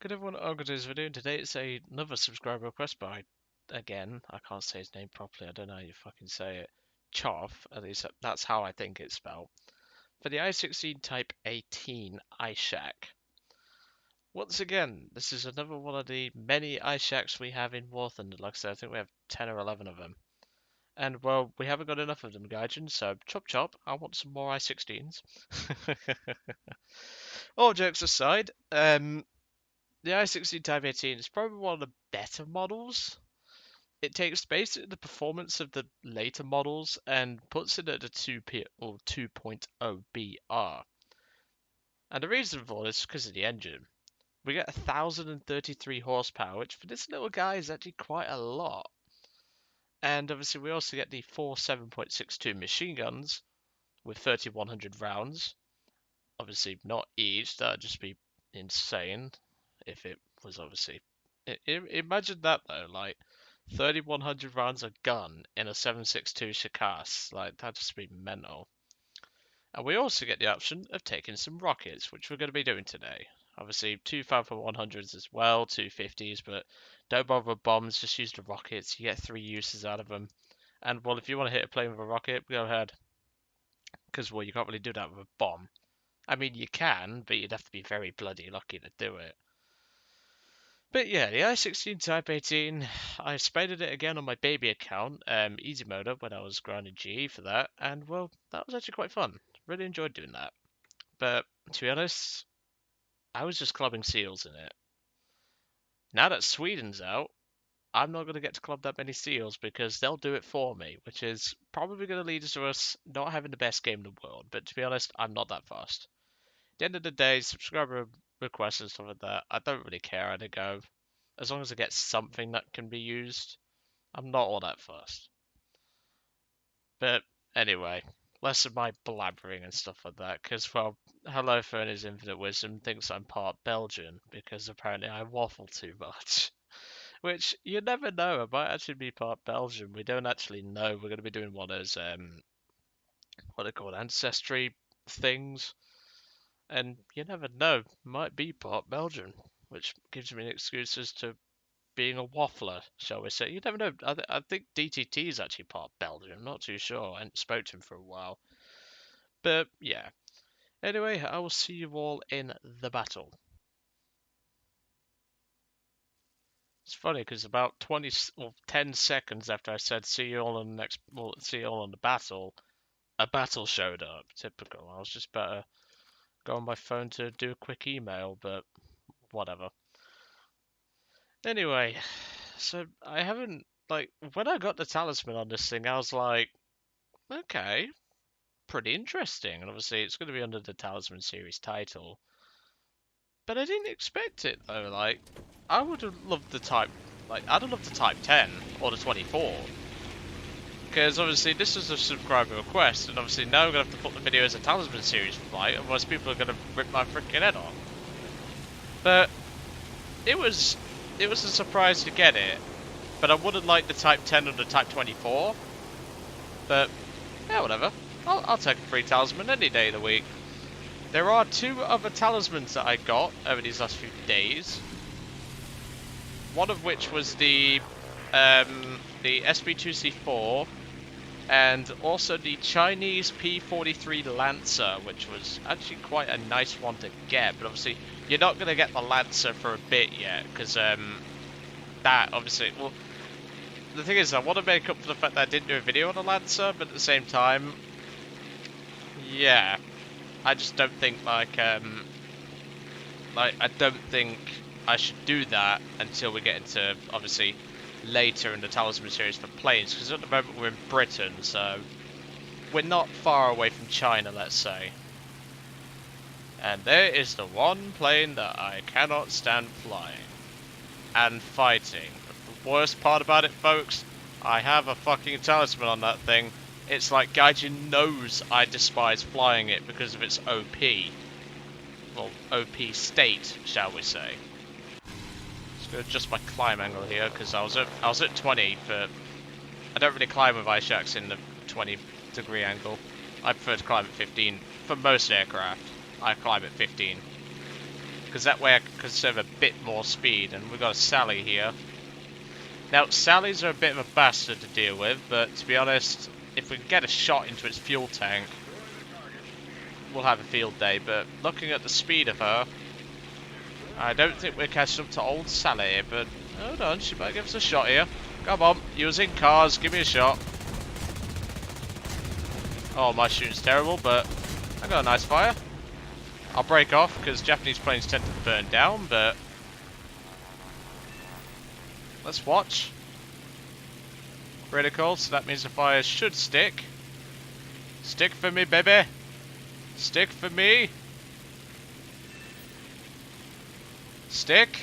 Good everyone, I'm going to do this video, and today it's another subscriber request by, again, I can't say his name properly, I don't know how you fucking say it, Chov, at least that's how I think it's spelled, for the I-16 Type 18 iShack. Once again, this is another one of the many iShacks we have in War Thunder. Like I said, I think we have 10 or 11 of them. And, well, we haven't got enough of them, Gaijin, so chop chop, I want some more I-16s. All jokes aside, the i16 Type 18 is probably one of the better models. It takes basically the performance of the later models and puts it at a 2P or 2.0 BR. And the reason for this is because of the engine. We get 1033 horsepower, which for this little guy is actually quite a lot. And obviously we also get the four 7.62 machine guns with 3100 rounds. Obviously not each, that'd just be insane if it was obviously. Imagine that though, like 3100 rounds of gun in a 7.62 Shikass, like that'd just be mental. And we also get the option of taking some rockets, which we're going to be doing today. Obviously, two 5.100s as well, two 50s, but don't bother with bombs, just use the rockets. You get three uses out of them. And well, if you want to hit a plane with a rocket, go ahead. Because, well, you can't really do that with a bomb. I mean, you can, but you'd have to be very bloody lucky to do it. But yeah, the I-16 Type 18, I spaded it again on my baby account, easy mode when I was grinding GE for that, and well, that was actually quite fun. Really enjoyed doing that. But to be honest, I was just clubbing seals in it. Now that Sweden's out, I'm not going to get to club that many seals because they'll do it for me, which is probably going to lead to us not having the best game in the world. But to be honest, I'm not that fast. At the end of the day, subscriber requests and stuff like that, I don't really care how they go. As long as I get something that can be used, I'm not all that fussed. But anyway, less of my blabbering and stuff like that, because, well, Hello Phone is Infinite Wisdom thinks I'm part Belgian, because apparently I waffle too much. Which, you never know, I might actually be part Belgian. We don't actually know. We're going to be doing one of those, what are they called, ancestry things. And you never know, might be part Belgian, which gives me an excuse as to being a waffler, shall we say. You never know. I think DTT is actually part Belgian. I'm not too sure. I haven't spoke to him for a while. But yeah. Anyway, I will see you all in the battle. It's funny because about 20 or 10 seconds after I said see you all in the next, well, see you all in the battle, a battle showed up. Typical. I was just about to go on my phone to do a quick email, but whatever. Anyway, so I haven't, like, when I got the talisman on this thing, I was like, okay, pretty interesting. And obviously, it's going to be under the Talisman Series title. But I didn't expect it, though. Like, I would have loved the Type, like, I'd have loved the Type 10 or the 24. Because obviously, this is a subscriber request, and obviously, now I'm going to have to put the video as a Talisman Series fight, otherwise, people are going to rip my freaking head off. But it was a surprise to get it. But I would have liked the Type 10 or the Type 24. But, yeah, whatever. I'll take a free talisman any day of the week. There are two other talismans that I got over these last few days. One of which was the SB2C4 and also the Chinese P43 Lancer, which was actually quite a nice one to get. But obviously, you're not going to get the Lancer for a bit yet, because that obviously, well, the thing is, I want to make up for the fact that I didn't do a video on the Lancer, but at the same time, yeah, I just don't think like I don't think I should do that until we get into obviously later in the Talisman series for planes, because at the moment we're in Britain, so we're not far away from China, let's say. And there is the one plane that I cannot stand flying and fighting. The worst part about it, folks, I have a fucking talisman on that thing. It's like Gaijin knows I despise flying it because of its OP. Well, OP state, shall we say. Just gonna adjust my climb angle here because I was at 20 for. I don't really climb with ice shacks in the 20-degree angle. I prefer to climb at 15 for most aircraft. I climb at 15. because that way I can conserve a bit more speed. And we've got a Sally here. Now, Sallies are a bit of a bastard to deal with, but to be honest, if we can get a shot into its fuel tank, we'll have a field day. But looking at the speed of her, I don't think we're catching up to old Sally, but hold on, she might give us a shot here. Come on, using cars, give me a shot. Oh, my shooting's terrible, but I got a nice fire. I'll break off, because Japanese planes tend to burn down, but let's watch. Critical, so that means the fire should stick. Stick for me, baby. Stick for me. Stick.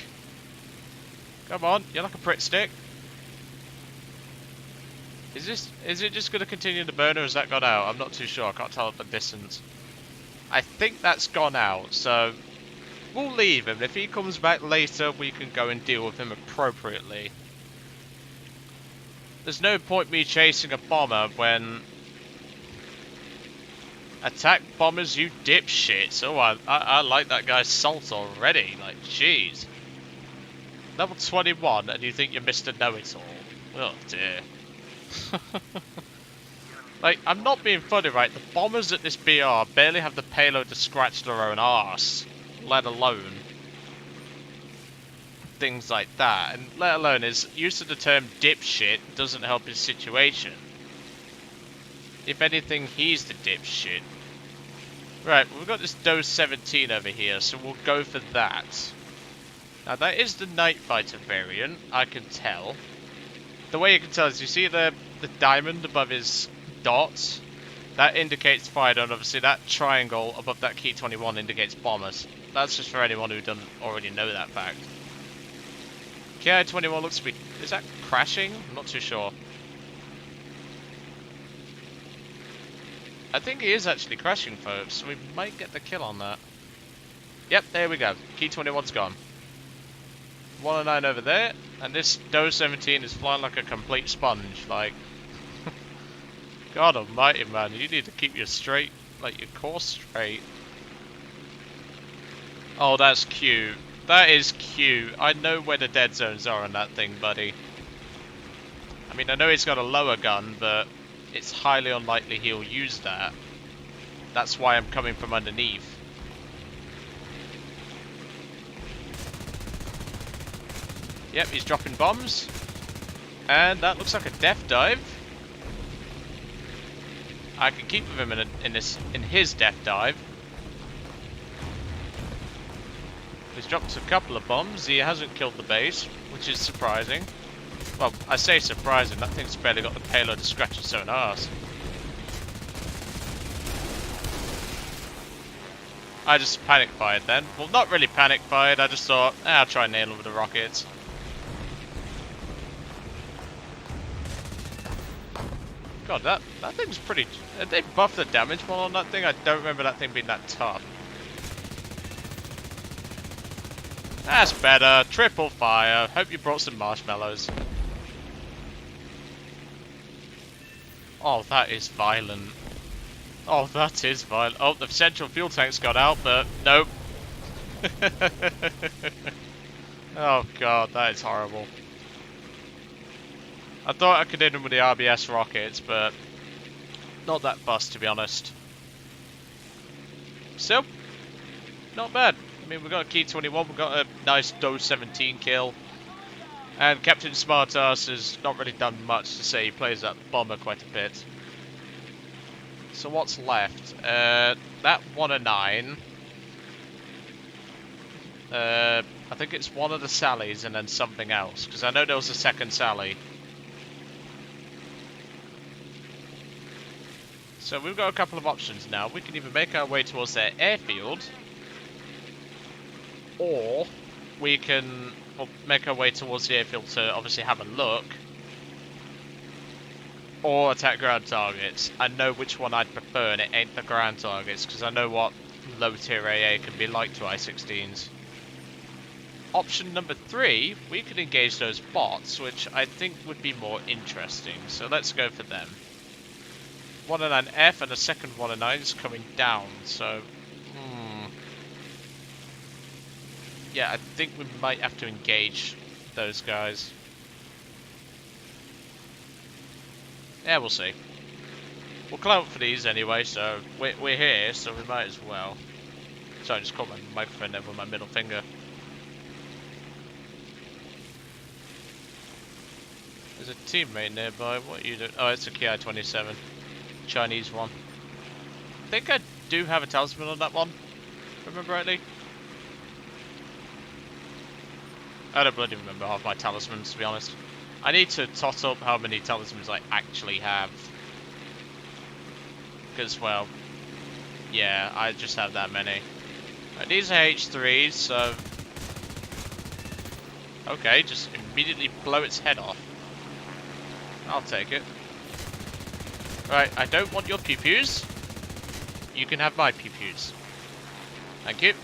Come on, you're like a prick stick. Is it just going to continue to burn, or has that gone out? I'm not too sure, I can't tell at the distance. I think that's gone out, so we'll leave him. If he comes back later, we can go and deal with him appropriately. There's no point me chasing a bomber when... Attack bombers, you dipshits. Oh, I like that guy's salt already. Like, jeez. Level 21, and you think you're Mr. Know-It-All. Oh, dear. Like, I'm not being funny, right? The bombers at this BR barely have the payload to scratch their own arse, let alone things like that. And let alone his use of the term dipshit doesn't help his situation. If anything, he's the dipshit. Right, we've got this Dose 17 over here, so we'll go for that. Now, that is the Night Fighter variant, I can tell. The way you can tell is, you see the diamond above his dots? That indicates fired, and obviously that triangle above that key 21 indicates bombers. That's just for anyone who doesn't already know that fact. KI-21 looks to be... Is that crashing? I'm not too sure. I think he is actually crashing, folks, so we might get the kill on that. Yep, there we go. Key 21's gone. 109 over there, and this Dose 17 is flying like a complete sponge, like... God almighty, man, you need to keep your straight, like your course straight. Oh, that's cute. That is cute. I know where the dead zones are on that thing, buddy. I mean, I know he's got a lower gun, but it's highly unlikely he'll use that. That's why I'm coming from underneath. Yep, he's dropping bombs. And that looks like a death dive. I can keep with him in his death dive. He's dropped a couple of bombs. He hasn't killed the base, which is surprising. Well, I say surprising. That thing's barely got the payload to scratch its own arse. I just panic fired then. Well, not really panic fired. I just thought, I'll try and nail him with the rockets. God, that thing's pretty... Did they buff the damage model on that thing? I don't remember that thing being that tough. That's better. Triple fire. Hope you brought some marshmallows. Oh, that is violent. Oh, that is violent. Oh, the central fuel tank's got out, but nope. Oh god, that is horrible. I thought I could hit him with the RBS rockets, but not that fussed, to be honest. So, not bad. I mean, we've got a Key 21, we've got a nice Dose 17 kill. And Captain Smartass has not really done much to say. He plays that bomber quite a bit. So what's left? That 109. I think it's one of the Sallys and then something else, because I know there was a second Sally. So we've got a couple of options now. We can either make our way towards their airfield, or we can make our way towards the airfield to obviously have a look, or attack ground targets. I know which one I'd prefer, and it ain't the ground targets, because I know what low tier AA can be like to I-16s. Option number 3, we could engage those bots, which I think would be more interesting, so let's go for them. 109F and a second 109 is coming down, so... yeah, I think we might have to engage those guys. Yeah, we'll see. We'll climb up for these anyway, so we're here, so we might as well. Sorry, I just caught my microphone there with my middle finger. There's a teammate nearby. What are you doing? Oh, it's a Ki-27. Chinese one. I think I do have a talisman on that one. Remember rightly? I don't bloody remember half my talismans, to be honest. I need to tot up how many talismans I actually have. Because, well, yeah, I just have that many. Right, these are H3s, so... Okay, just immediately blow its head off. I'll take it. Right, I don't want your pew-pews. You can have my pew-pews. Thank you.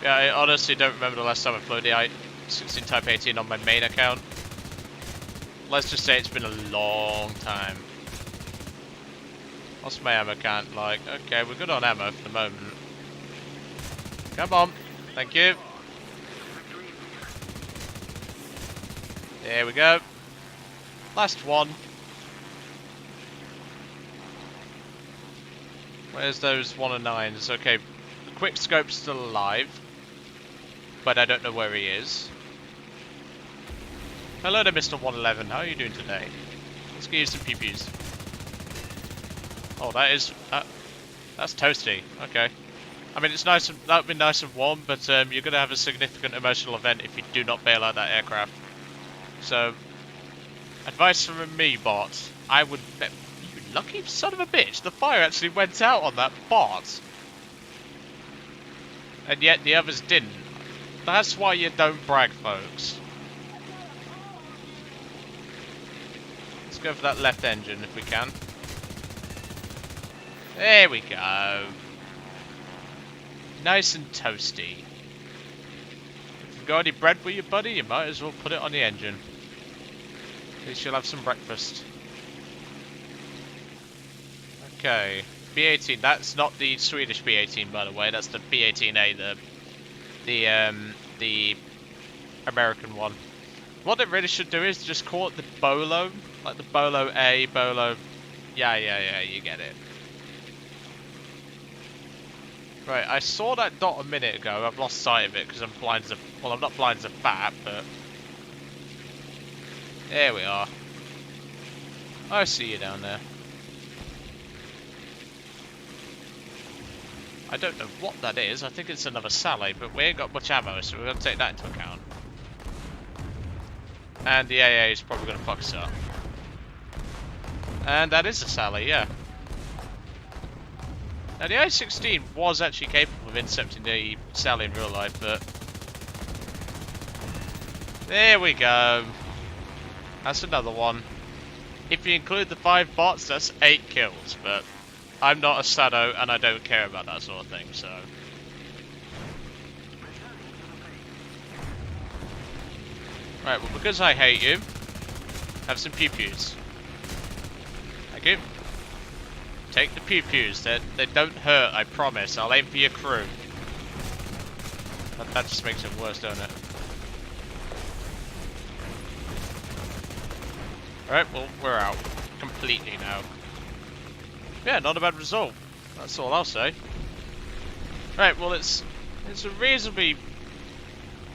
Yeah, I honestly don't remember the last time I flew the I-16 Type 18 on my main account. Let's just say it's been a long time. What's my ammo count like? Okay, we're good on ammo for the moment. Come on. Thank you. There we go. Last one. Where's those 109s? Okay, the quick scope's still alive, but I don't know where he is. Hello there, Mr. 111. How are you doing today? Let's get you some peepees. Oh, that's toasty. Okay. I mean, it's nice. That would be nice and warm, but you're going to have a significant emotional event if you do not bail out that aircraft. So, advice from me, bot. I would. You lucky son of a bitch! The fire actually went out on that bot, and yet the others didn't. That's why you don't brag, folks. Let's go for that left engine if we can. There we go. Nice and toasty. If you've got any bread with you, buddy, you might as well put it on the engine. At least you'll have some breakfast. Okay. B-18, that's not the Swedish B-18, by the way. That's the B-18A, the American one. What it really should do is just call it the Bolo. Like the Bolo A, Bolo... Yeah, you get it. Right, I saw that dot a minute ago. I've lost sight of it because I'm blind as a... Well, I'm not blind as a bat, but... There we are. I see you down there. I don't know what that is. I think it's another Sally, but we ain't got much ammo, so we're going to take that into account. And the AA is probably going to fuck us up. And that is a Sally, yeah. Now the I-16 was actually capable of intercepting the Sally in real life, but... There we go. That's another one. If you include the 5 bots, that's 8 kills, but... I'm not a Sado, and I don't care about that sort of thing, so... Right, well, because I hate you, have some pew-pews. Thank you. Take the pew-pews. They don't hurt, I promise. I'll aim for your crew. That just makes it worse, don't it? Alright, well, we're out. Completely now. Yeah, not a bad result. That's all I'll say. Right, well, it's a reasonably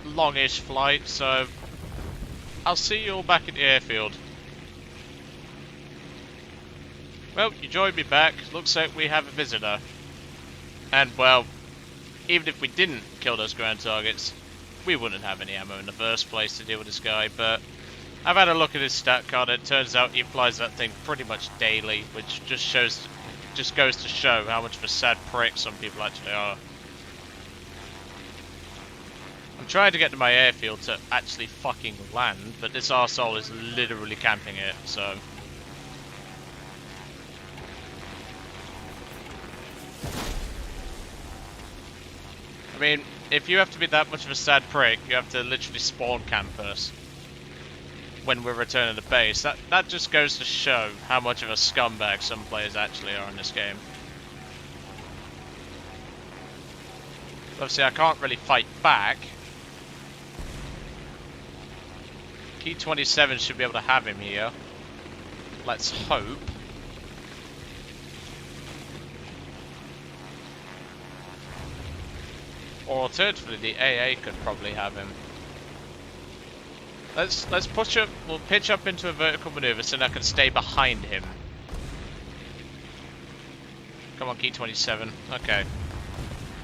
longish flight, so I'll see you all back at the airfield. Well, you joined me back. Looks like we have a visitor. And, well, even if we didn't kill those ground targets, we wouldn't have any ammo in the first place to deal with this guy, but I've had a look at his stat card, and it turns out he flies that thing pretty much daily, which just goes to show how much of a sad prick some people actually are. I'm trying to get to my airfield to actually fucking land, but this arsehole is literally camping it, so... I mean, if you have to be that much of a sad prick, you have to literally spawn camp us when we're returning to base. That just goes to show how much of a scumbag some players actually are in this game. Obviously, I can't really fight back. Key 27 should be able to have him here. Let's hope. Or alternatively, the AA could probably have him. Let's push up. We'll pitch up into a vertical maneuver so that I can stay behind him. Come on, Key 27. Okay.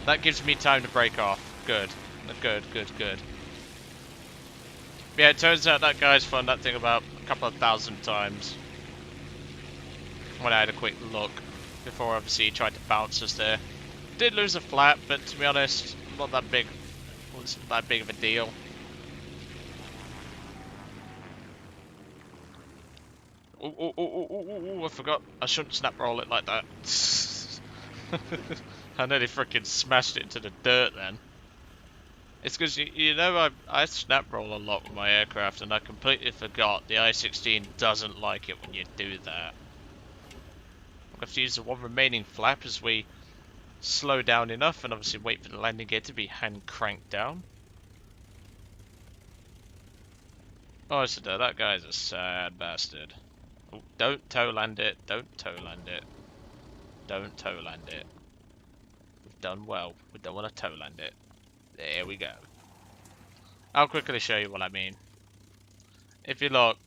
That gives me time to break off. Good. Good, good, good. Yeah, it turns out that guy's fun that thing about a couple of thousand times. When I had a quick look. Before obviously he tried to bounce us there. Did lose a flat, but to be honest, not that big. Wasn't that big of a deal. Oh, I forgot. I shouldn't snap roll it like that. I nearly freaking smashed it into the dirt then. It's because, you know, I snap roll a lot with my aircraft and I completely forgot the I-16 doesn't like it when you do that. I'm going to have to use the one remaining flap as we slow down enough and obviously wait for the landing gear to be hand cranked down. Oh, so that guy's a sad bastard. Oh, don't toe land it, don't toe land it. Don't toe land it. We've done well. We don't want to toe land it. There we go. I'll quickly show you what I mean. If you look,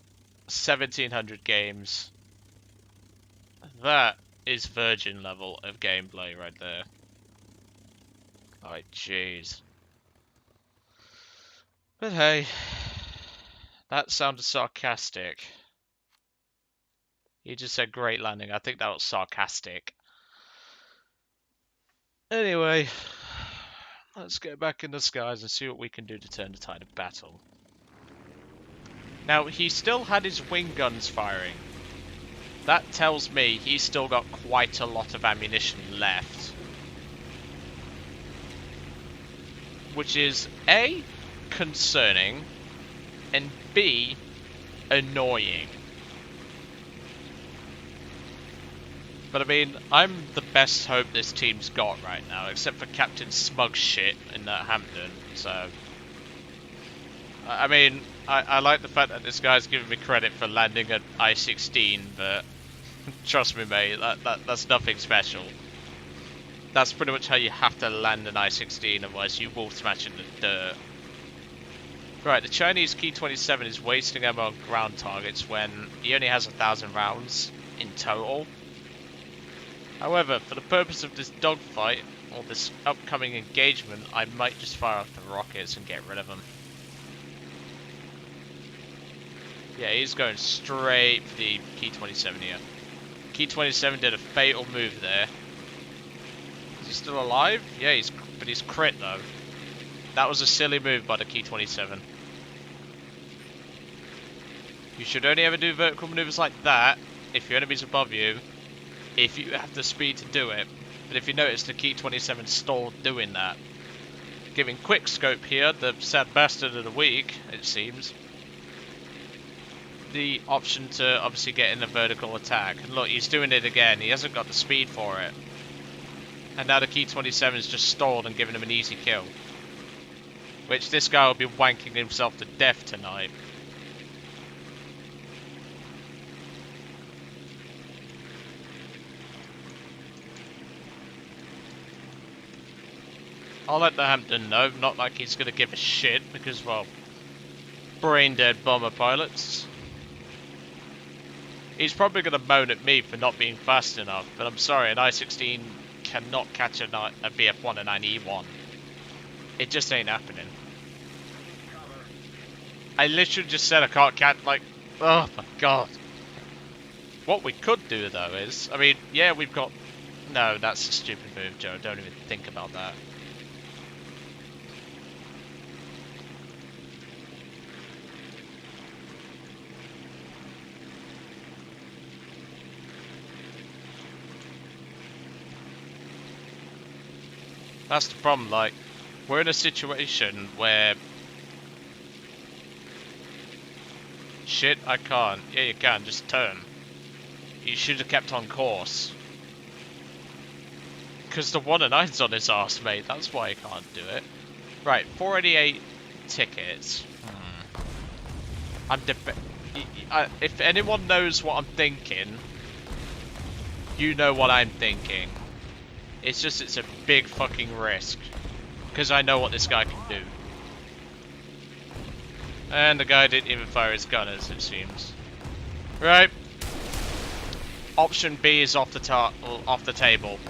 1700 games. That is Virgin level of gameplay right there. Alright, jeez. But hey, that sounded sarcastic. You just said great landing. I think that was sarcastic. Anyway, let's get back in the skies and see what we can do to turn the tide of battle. Now, he still had his wing guns firing. That tells me he's still got quite a lot of ammunition left. Which is A, concerning, and B, annoying. But I mean, I'm the best hope this team's got right now, except for Captain Smug shit in that Hampton, so... I mean, I like the fact that this guy's giving me credit for landing an I-16, but... trust me mate, that's nothing special. That's pretty much how you have to land an I-16, otherwise you will smash in the dirt. Right, the Chinese Key 27 is wasting ammo on ground targets when he only has 1,000 rounds in total. However, for the purpose of this dogfight, or this upcoming engagement, I might just fire off the rockets and get rid of them. Yeah, he's going straight for the Key 27 here. Key 27 did a fatal move there. Is he still alive? Yeah, but he's crit though. That was a silly move by the Key 27. You should only ever do vertical maneuvers like that if your enemy's above you, if you have the speed to do it. But if you notice, the Key 27 stalled doing that. Giving quick scope here, the sad bastard of the week, it seems, the option to obviously get in a vertical attack. And look, he's doing it again. He hasn't got the speed for it. And now the Key 27's just stalled and given him an easy kill. Which this guy will be wanking himself to death tonight. I'll let the Hampton know, not like he's going to give a shit, because, well, brain dead bomber pilots. He's probably going to moan at me for not being fast enough, but I'm sorry, an I-16 cannot catch a BF-1 and an E-1. It just ain't happening. I literally just said I can't catch, like, oh my god. What we could do, though, is, I mean, yeah, we've got... No, that's a stupid move, Joe. Don't even think about that. That's the problem, like, we're in a situation where... Shit, I can't. Yeah, you can, just turn. You should have kept on course. Because the 1 and 9's on his arse, mate. That's why he can't do it. Right, 488 tickets. If anyone knows what I'm thinking, you know what I'm thinking. It's just, it's a big fucking risk. Because I know what this guy can do. And the guy didn't even fire his gun, as it seems. Right. Option B is off the table.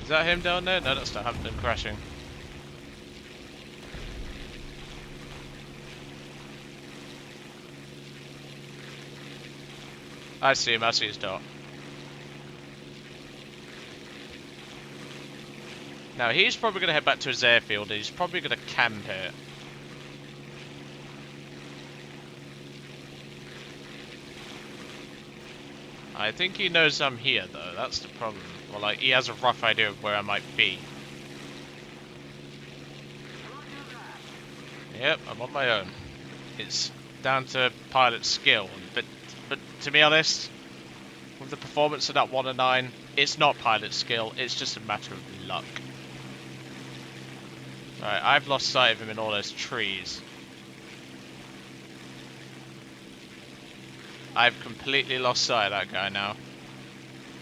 Is that him down there? No, that's not happening. Crashing. I see him. I see his dot. Now, he's probably going to head back to his airfield, and he's probably going to camp here. I think he knows I'm here, though. That's the problem. Well, like, he has a rough idea of where I might be. Yep, I'm on my own. It's down to pilot skill, but to be honest, with the performance of that 1 and 9, it's not pilot skill, it's just a matter of luck. Alright, I've lost sight of him in all those trees. I've completely lost sight of that guy now.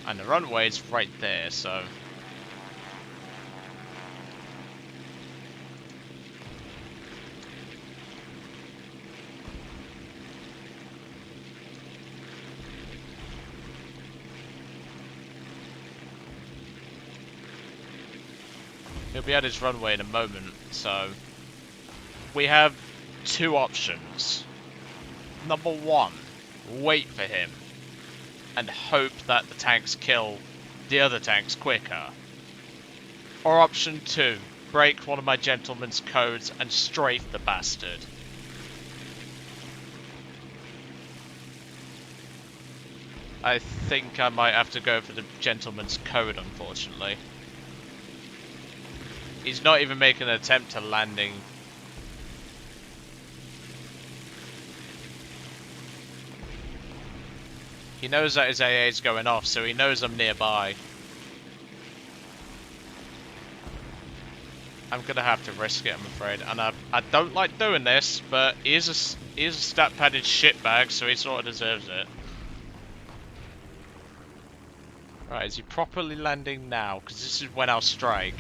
And the runway's right there, so... He'll be at his runway in a moment, so... We have 2 options. Number 1, wait for him. And hope that the tanks kill the other tanks quicker. Or option 2, break one of my gentleman's codes and strafe the bastard. I think I might have to go for the gentleman's code, unfortunately. He's not even making an attempt to landing. He knows that his AA is going off, so he knows I'm nearby. I'm gonna have to risk it, I'm afraid. And I don't like doing this, but he is a stat-padded shitbag, so he sort of deserves it. Right, is he properly landing now? Because this is when I'll strike.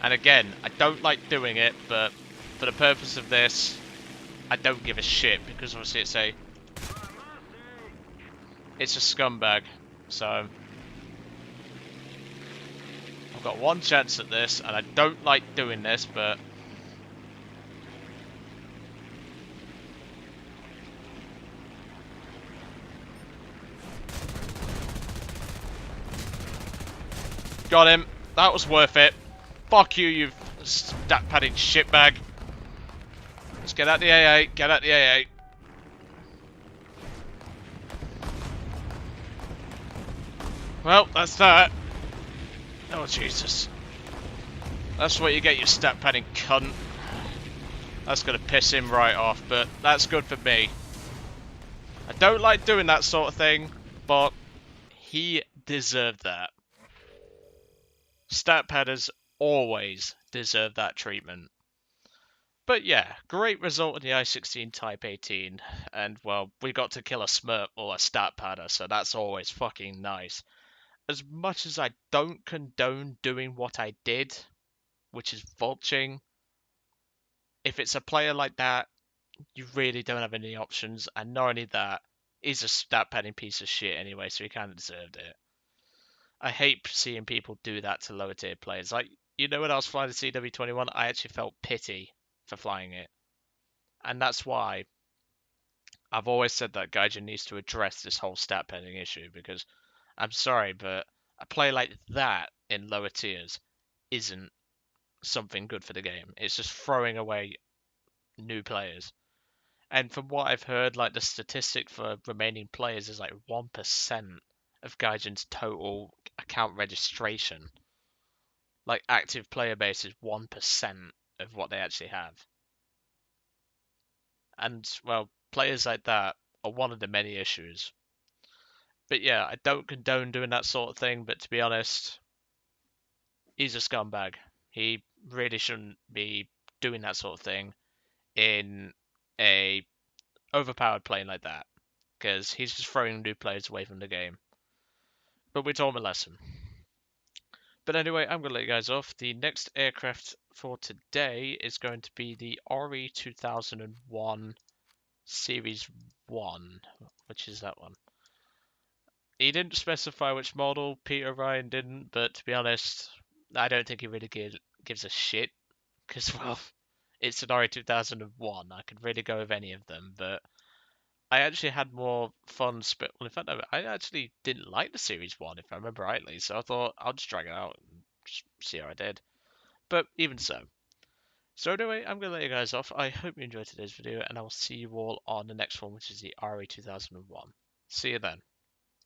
And again, I don't like doing it, but for the purpose of this, I don't give a shit, because obviously it's a scumbag, so I've got 1 chance at this, and I don't like doing this, but got him. That was worth it. Fuck you, you stat-padding shitbag. Let's get out the AA. Get out the AA. Well, that's that. Oh, Jesus. That's what you get, you stat-padding cunt. That's gonna piss him right off, but that's good for me. I don't like doing that sort of thing, but he deserved that. Stat padders always deserve that treatment. But yeah, great result in the I-16 Type 18, and well, we got to kill a Smurf or a stat padder, so that's always fucking nice. As much as I don't condone doing what I did, which is vulturing, if it's a player like that, you really don't have any options, and not only that, he's a stat padding piece of shit anyway, so he kind of deserved it. I hate seeing people do that to lower tier players. Like, you know, when I was flying the CW21, I actually felt pity for flying it. And that's why I've always said that Gaijin needs to address this whole stat padding issue, because I'm sorry, but a play like that in lower tiers isn't something good for the game. It's just throwing away new players. And from what I've heard, like the statistic for remaining players is like 1% of Gaijin's total account registration. Like active player base is 1% of what they actually have. And well, players like that are one of the many issues. But yeah, I don't condone doing that sort of thing, but to be honest, he's a scumbag. He really shouldn't be doing that sort of thing in a overpowered plane like that, because he's just throwing new players away from the game. But we taught him a lesson. But anyway, I'm going to let you guys off. The next aircraft for today is going to be the RE 2001 Series 1, which is that one. He didn't specify which model, Peter Ryan didn't, but to be honest, I don't think he really gives a shit, because, well, it's an RE 2001. I could really go with any of them, but I actually had more fun. Well, in fact, I actually didn't like the Series 1, if I remember rightly, so I thought I'll just drag it out and just see how I did. But even so. So anyway, I'm going to let you guys off. I hope you enjoyed today's video, and I will see you all on the next one, which is the RE 2001. See you then.